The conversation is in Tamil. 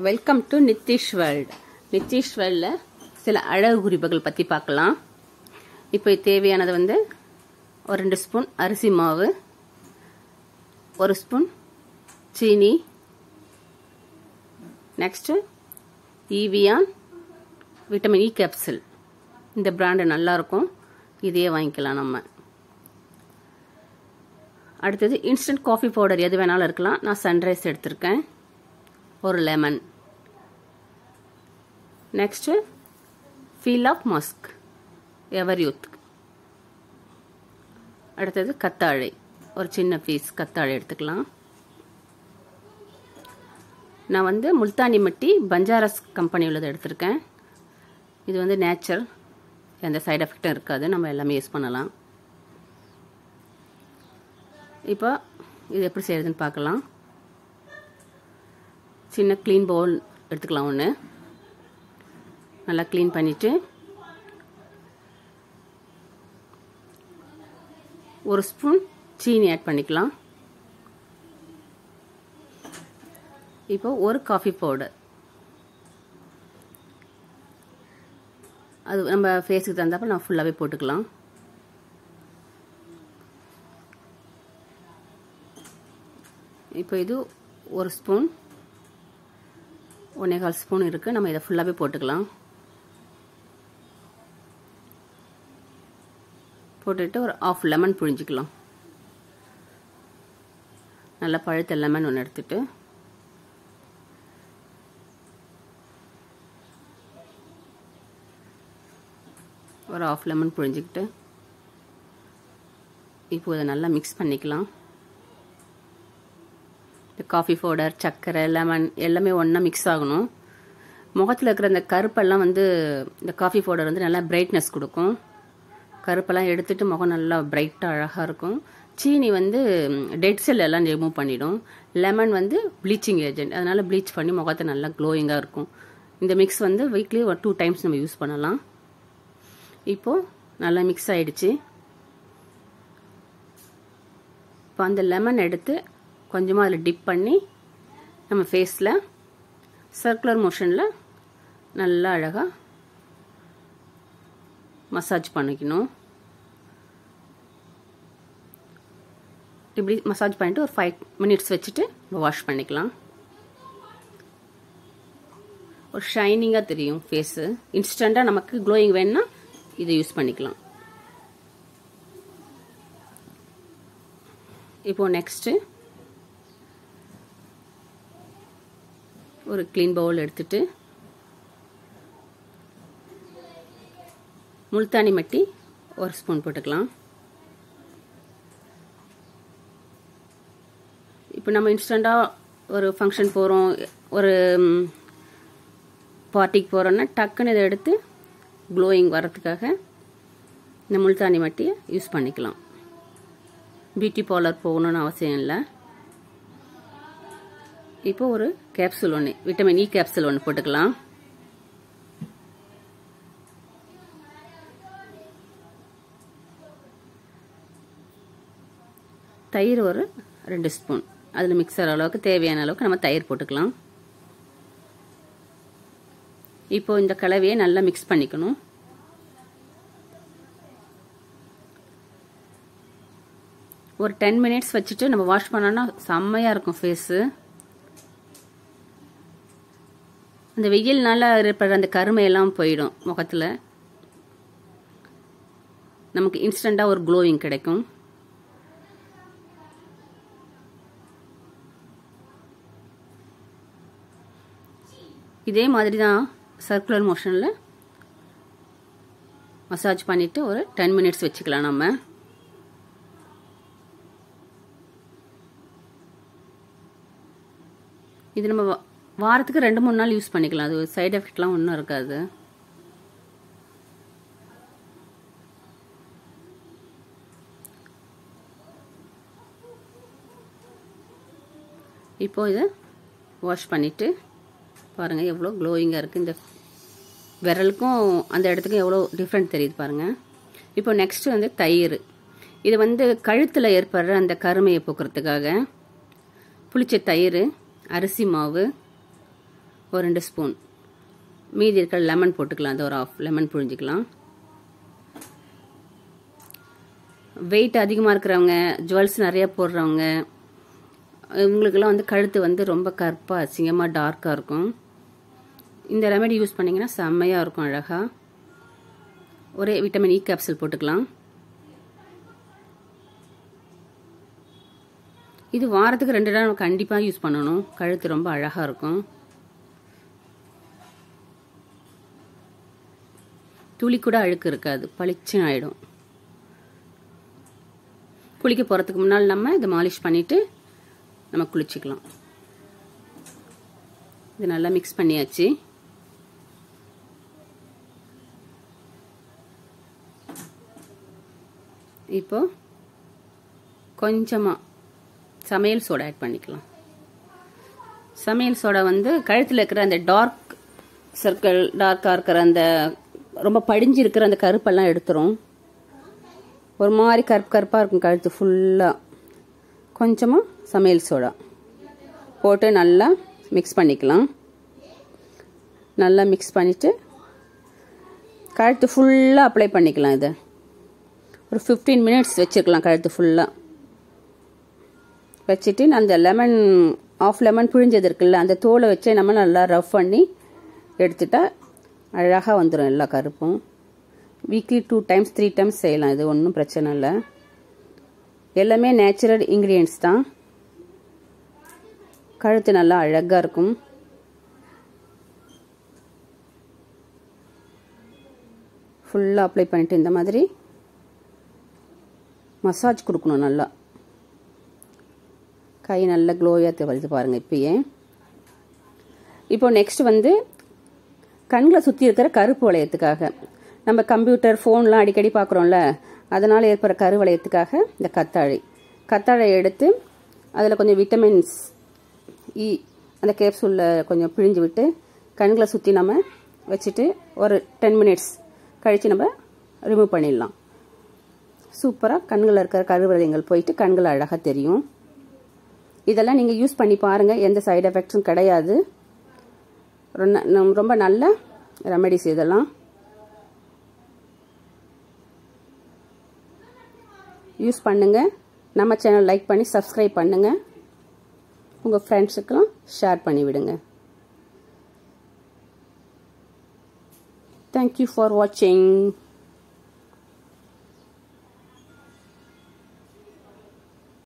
Welcome to Nithish world. Nithish வேர்ல்டில் சில அழகு குறிப்புகள் பற்றி பார்க்கலாம். இப்போ தேவையானது ஒரு 2 ஸ்பூன் அரிசி மாவு, 1 ஸ்பூன் சீனி, next Evion vitamin E capsule. இந்த பிராண்டு நல்லாயிருக்கும், இதையே வாங்கிக்கலாம் நம்ம. அடுத்தது இன்ஸ்டன்ட் காஃபி பவுடர் எது வேணாலும் இருக்கலாம். நான் சன்ரைஸ் எடுத்திருக்கேன். ஒரு lemon. Next feel of musk ever youth. அடுத்தது கத்தாழை, ஒரு சின்ன பீஸ் கத்தாழை எடுத்துக்கலாம். நான் முல்தானி மட்டி பஞ்சாரஸ் கம்பெனி உள்ளது எடுத்திருக்கேன். இது நேச்சர், எந்த சைடு எஃபெக்டும் இருக்காது, நம்ம எல்லாமே யூஸ் பண்ணலாம். இப்போ இது எப்படி செய்யறதுன்னு பார்க்கலாம். சின்ன க்ளீன் பவுல் எடுத்துக்கலாம். ஒன்று நல்லா க்ளீன் பண்ணிவிட்டு 1 ஸ்பூன் சீனி ஆட் பண்ணிக்கலாம். இப்போ 1 காஃபி பவுடர், அது நம்ம ஃபேஸுக்கு தந்தாப்ப நம்ம ஃபுல்லாகவே போட்டுக்கலாம். இப்போ இது 1 ஸ்பூன், 1.25 ஸ்பூன் இருக்குது. நம்ம இதை ஃபுல்லாகவே போட்டுக்கலாம். போட்டுட்டு ஒரு 1/2 லெமன் புழிஞ்சிக்கலாம். நல்லா பழுத்த லெமன் ஒன்று எடுத்துட்டு ஒரு 1/2 லெமன் புழிஞ்சிக்கிட்டு இப்போ இதை நல்லா மிக்ஸ் பண்ணிக்கலாம். இந்த காஃபி பவுடர், சர்க்கரை, லெமன் எல்லாமே ஒன்றா மிக்ஸ் ஆகணும். முகத்தில் இருக்கிற இந்த கருப்பெல்லாம் இந்த காஃபி பவுடர் நல்லா பிரைட்னஸ் கொடுக்கும். கருப்பெல்லாம் எடுத்துட்டு முகம் நல்லா பிரைட்டாக அழகாக இருக்கும். சீனி டெட் செல் எல்லாம் ரிமூவ் பண்ணிடும். லெமன் ப்ளீச்சிங் ஏஜென்ட், அதனால ப்ளீச் பண்ணி முகத்தை நல்லா க்ளோயிங்காக இருக்கும். இந்த மிக்ஸ் வீக்லி ஒரு 2 டைம்ஸ் நம்ம யூஸ் பண்ணலாம். இப்போது நல்லா மிக்ஸ் ஆகிடுச்சு. இப்போ அந்த லெமன் எடுத்து கொஞ்சமாக அதில் டிப் பண்ணி நம்ம ஃபேஸில் சர்க்குலர் மோஷனில் நல்லா அழகாக மசாஜ் பண்ணிக்கணும். இப்படி மசாஜ் பண்ணிட்டு ஒரு 5 மினிட்ஸ் வச்சுட்டு வாஷ் பண்ணிக்கலாம். ஒரு ஷைனிங்காக தெரியும் ஃபேஸு. இன்ஸ்டண்ட்டாக நமக்கு க்ளோயிங் வேணும்னா இதை யூஸ் பண்ணிக்கலாம். இப்போ நெக்ஸ்ட்டு ஒரு க்ளீன் பவுல் எடுத்துட்டு முல்தானி மட்டி 1 ஸ்பூன் போட்டுக்கலாம். இப்போ நம்ம இன்ஸ்டண்ட்டாக ஒரு ஃபங்க்ஷன் போகிறோம், ஒரு பார்ட்டிக்கு போகிறோன்னா டக்குன்னு இதை எடுத்து க்ளோயிங் வர்றதுக்காக இந்த முல்தானி மட்டியை யூஸ் பண்ணிக்கலாம். பியூட்டி பார்லர் போகணுன்னு அவசியம் இல்லை. இப்போ ஒரு கேப்சூல் ஒன்று, விட்டமின் இ கேப்சூல் ஒன்று போட்டுக்கலாம். தயிர் ஒரு 2 ஸ்பூன், அதில் மிக்சர் அளவுக்கு தேவையான அளவுக்கு நம்ம தயிர் போட்டுக்கலாம். இப்போ இந்த கலவையை நல்லா மிக்ஸ் பண்ணிக்கணும். ஒரு 10 மினிட்ஸ் வச்சுட்டு நம்ம வாஷ் பண்ணோன்னா செம்மையாக இருக்கும் ஃபேஸு. அந்த வெயில்னால ஏற்படுற அந்த கருமையெல்லாம் போயிடும் முகத்தில். நமக்கு இன்ஸ்டண்ட்டாக ஒரு க்ளோயிங் கிடைக்கும். இதே மாதிரி தான் சர்க்குலர் மோஷனில் மசாஜ் பண்ணிவிட்டு ஒரு 10 மினிட்ஸ் வச்சுக்கலாம் நம்ம. இது நம்ம வாரத்துக்கு 2-3 நாள் யூஸ் பண்ணிக்கலாம். அது சைடு எஃபெக்ட்லாம் ஒன்றும் இருக்காது. இப்போ இதை வாஷ் பண்ணிவிட்டு பாருங்கள் எவ்வளோ க்ளோயிங்காக இருக்குது. இந்த விரலுக்கும் அந்த இடத்துக்கும் எவ்வளோ டிஃப்ரெண்ட் தெரியுது பாருங்கள். இப்போ நெக்ஸ்ட்டு தயிர். இது கழுத்தில் ஏற்படுற அந்த கருமையை போக்குறதுக்காக புளிச்ச தயிர், அரிசி மாவு, ஒரு 2 ஸ்பூன். மீதி இருக்கிற லெமன் போட்டுக்கலாம். அது ஒரு ½ லெமன் புழிஞ்சிக்கலாம். வெயிட் அதிகமாக இருக்கிறவங்க, ஜுவல்ஸ் நிறைய போடுறவங்க, இவங்களுக்கெல்லாம் வந்து கழுத்து வந்து ரொம்ப கருப்பாக அசிங்கமாக டார்க்காக இருக்கும். இந்த ரெமெடி யூஸ் பண்ணிங்கன்னா செம்மையாக இருக்கும், அழகாக. ஒரே விட்டமின் இ கேப்சூல் போட்டுக்கலாம். இது வாரத்துக்கு 2 நாள் கண்டிப்பாக யூஸ் பண்ணணும். கழுத்து ரொம்ப அழகாக இருக்கும். துளி கூட அழுக்கு இருக்காது, பளிச்சுன்னு ஆகிடும். குளிக்க போகிறதுக்கு முன்னால் நம்ம இதை மாலிஷ் பண்ணிவிட்டு நம்ம குளிச்சுக்கலாம். இது நல்லா மிக்ஸ் பண்ணியாச்சு. இப்போ கொஞ்சமாக சமையல் சோடா ஆட் பண்ணிக்கலாம். சமையல் சோடா வந்து கழுத்தில் இருக்கிற அந்த டார்க் சர்க்கிள், டார்க்காக இருக்கிற அந்த ரொம்ப படிஞ்சு இருக்கிற அந்த கருப்பெல்லாம் எடுத்துரும். ஒரு மாதிரி கருப்பாக இருக்கும் கழுத்து ஃபுல்லாக. கொஞ்சமாக சமையல் சோடா போட்டு நல்லா மிக்ஸ் பண்ணிக்கலாம். நல்லா மிக்ஸ் பண்ணிவிட்டு கழுத்து ஃபுல்லாக அப்ளை பண்ணிக்கலாம். இதை ஒரு 15 மினிட்ஸ் வச்சுருக்கலாம். கழுத்து ஃபுல்லாக வச்சுட்டு அந்த லெமன் ½ லெமன் புழிஞ்சது இருக்குல்ல, அந்த தோலை வச்சே நம்ம நல்லா ரஃப் பண்ணி எடுத்துட்டா அழகாக வந்துடும் எல்லா கருப்பும். வீக்லி 2 டைம்ஸ் 3 டைம்ஸ் செய்யலாம். இது ஒன்றும் பிரச்சனை இல்லை. எல்லாமே நேச்சுரல் இன்க்ரீடியன்ட்ஸ் தான். கழுத்து நல்லா அழகாக இருக்கும். ஃபுல்லாக அப்ளை பண்ணிவிட்டு இந்த மாதிரி மசாஜ் கொடுக்கணும். நல்லா கை நல்லா க்ளோயாக வருது பாருங்கள் இப்பயே. இப்போ நெக்ஸ்ட் வந்து கண்களை சுற்றி இருக்கிற கருப்பு வளையத்துக்காக, நம்ம கம்ப்யூட்டர் ஃபோன்லாம் அடிக்கடி பார்க்குறோம்ல, அதனால் ஏற்படுற கருவளையத்துக்காக இந்த கத்தாழை எடுத்து அதில் கொஞ்சம் விட்டமின்ஸ் இ அந்த கேப்சூலில் கொஞ்சம் பிழிஞ்சு விட்டு கண்களை சுற்றி நம்ம வச்சுட்டு ஒரு 10 மினிட்ஸ் கழித்து நம்ம ரிமூவ் பண்ணிடலாம். சூப்பராக கண்களில் இருக்கிற கருவளையங்கள் போயிட்டு கண்கள் அழகாக தெரியும். இதெல்லாம் நீங்கள் யூஸ் பண்ணி பாருங்கள். எந்த சைடு எஃபெக்ட்ஸும் கிடையாது. ரொம்ப நல்ல ரெமெடிஸ் இதெல்லாம். யூஸ் பண்ணுங்கள். நம்ம சேனல் லைக் பண்ணி சப்ஸ்கிரைப் பண்ணுங்கள். உங்கள் ஃப்ரெண்ட்ஸுக்கெல்லாம் ஷேர் பண்ணிவிடுங்க. தேங்க்யூ ஃபார் வாட்சிங்.